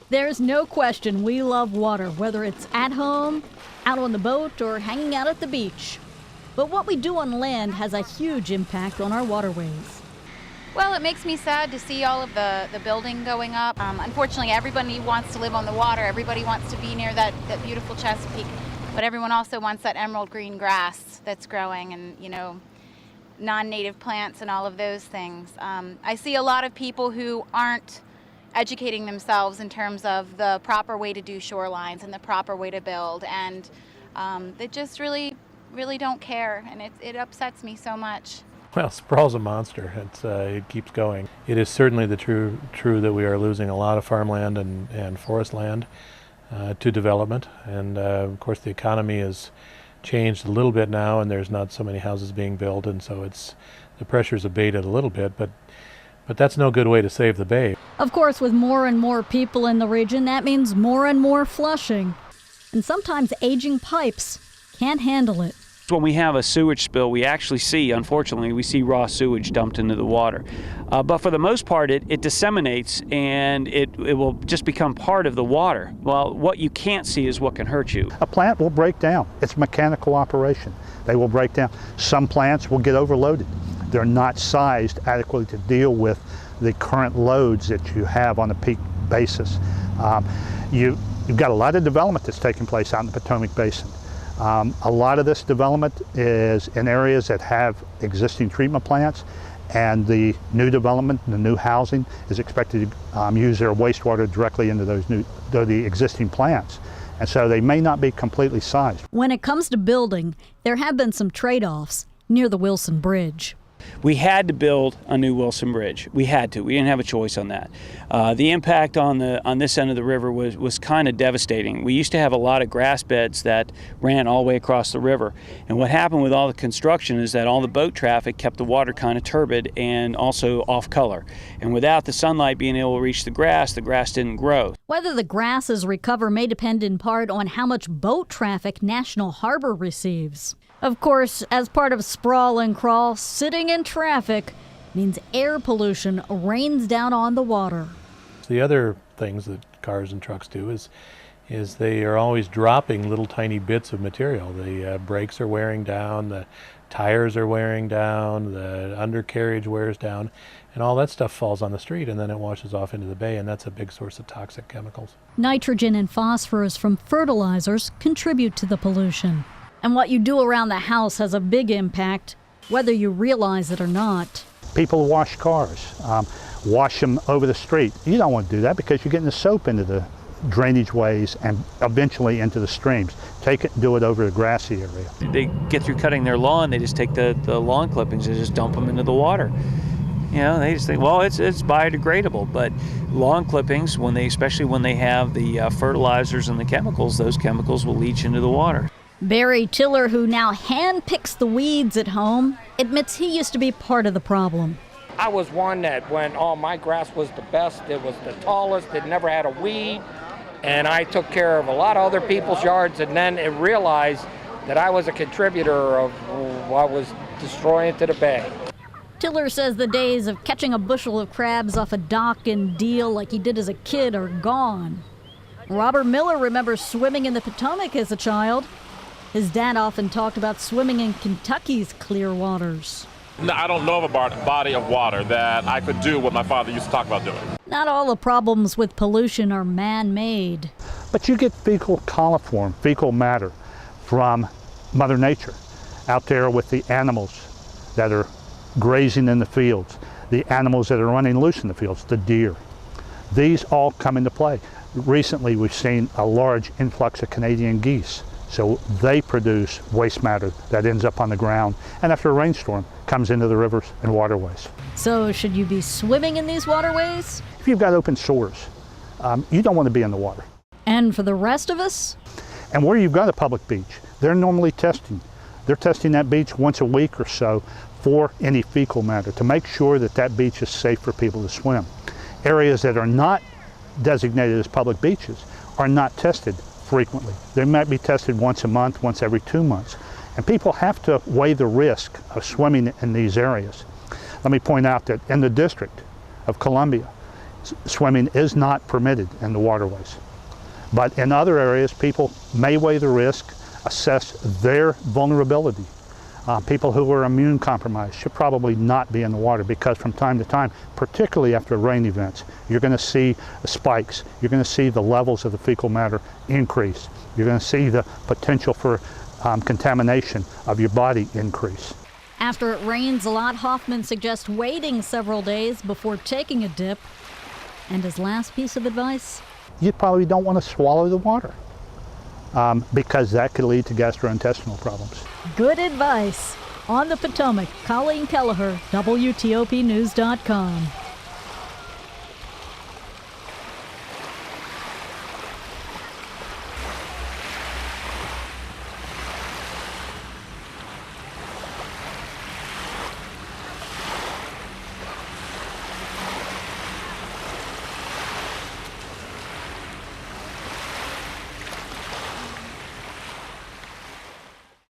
There's no question we love water, whether it's at home, out on the boat, or hanging out at the beach. But what we do on land has a huge impact on our waterways. Well, it makes me sad to see all of the building going up. Unfortunately, everybody wants to live on the water. Everybody wants to be near that beautiful Chesapeake. But everyone also wants that emerald green grass that's growing and, non-native plants and all of those things. I see a lot of people who aren't educating themselves in terms of the proper way to do shorelines and the proper way to build. And they just really don't care. And it upsets me so much. Well, sprawl's a monster. It keeps going. It is certainly true that we are losing a lot of farmland and forest land to development. And of course the economy has changed a little bit now, and there's not so many houses being built, and so the pressure's abated a little bit, but that's no good way to save the bay. Of course, with more and more people in the region, that means more and more flushing. And sometimes aging pipes can't handle it. When we have a sewage spill, unfortunately, we see raw sewage dumped into the water. But for the most part, it disseminates and it will just become part of the water. Well, what you can't see is what can hurt you. A plant will break down. It's mechanical operation. They will break down. Some plants will get overloaded. They're not sized adequately to deal with the current loads that you have on a peak basis. You've got a lot of development that's taking place out in the Potomac Basin. A lot of this development is in areas that have existing treatment plants, and the new development, the new housing, is expected to use their wastewater directly into the existing plants. And so they may not be completely sized. When it comes to building, there have been some trade-offs near the Wilson Bridge. We had to build a new Wilson Bridge. We had to. We didn't have a choice on that. The impact on this end of the river was kind of devastating. We used to have a lot of grass beds that ran all the way across the river. And what happened with all the construction is that all the boat traffic kept the water kind of turbid and also off color. And without the sunlight being able to reach the grass didn't grow. Whether the grasses recover may depend in part on how much boat traffic National Harbor receives. Of course, as part of sprawl and crawl, sitting in traffic means air pollution rains down on the water. The other things that cars and trucks do is they are always dropping little tiny bits of material. The brakes are wearing down, the tires are wearing down, the undercarriage wears down, and all that stuff falls on the street and then it washes off into the bay, and that's a big source of toxic chemicals. Nitrogen and phosphorus from fertilizers contribute to the pollution. And what you do around the house has a big impact, whether you realize it or not. People wash cars, wash them over the street. You don't want to do that because you're getting the soap into the drainage ways and eventually into the streams. Take it and do it over the grassy area. They get through cutting their lawn, they just take the lawn clippings and just dump them into the water. They just think, well, it's biodegradable, but lawn clippings, especially when they have the fertilizers and the chemicals, those chemicals will leach into the water. Barry Tiller, who now hand-picks the weeds at home, admits he used to be part of the problem. I was one that when my grass was the best, it was the tallest, it never had a weed, and I took care of a lot of other people's yards, and then it realized that I was a contributor of what was destroying to the bay. Tiller says the days of catching a bushel of crabs off a dock in Deal like he did as a kid are gone. Robert Miller remembers swimming in the Potomac as a child. His dad often talked about swimming in Kentucky's clear waters. No, I don't know of a body of water that I could do what my father used to talk about doing. Not all the problems with pollution are man-made. But you get fecal coliform, fecal matter, from Mother Nature out there with the animals that are grazing in the fields, the animals that are running loose in the fields, the deer. These all come into play. Recently, we've seen a large influx of Canadian geese. So they produce waste matter that ends up on the ground, and after a rainstorm, comes into the rivers and waterways. So should you be swimming in these waterways? If you've got open sores, you don't want to be in the water. And for the rest of us? And where you've got a public beach, they're normally testing. They're testing that beach once a week or so for any fecal matter to make sure that that beach is safe for people to swim. Areas that are not designated as public beaches are not tested frequently. They might be tested once a month, once every 2 months. And people have to weigh the risk of swimming in these areas. Let me point out that in the District of Columbia, swimming is not permitted in the waterways. But in other areas, people may weigh the risk, assess their vulnerability. People who are immune compromised should probably not be in the water, because from time to time, particularly after rain events, you're going to see spikes. You're going to see the levels of the fecal matter increase. You're going to see the potential for contamination of your body increase. After it rains a lot, Hoffman suggests waiting several days before taking a dip. And his last piece of advice? You probably don't want to swallow the water because that could lead to gastrointestinal problems. Good advice. On the Potomac, Colleen Kelleher, WTOPnews.com.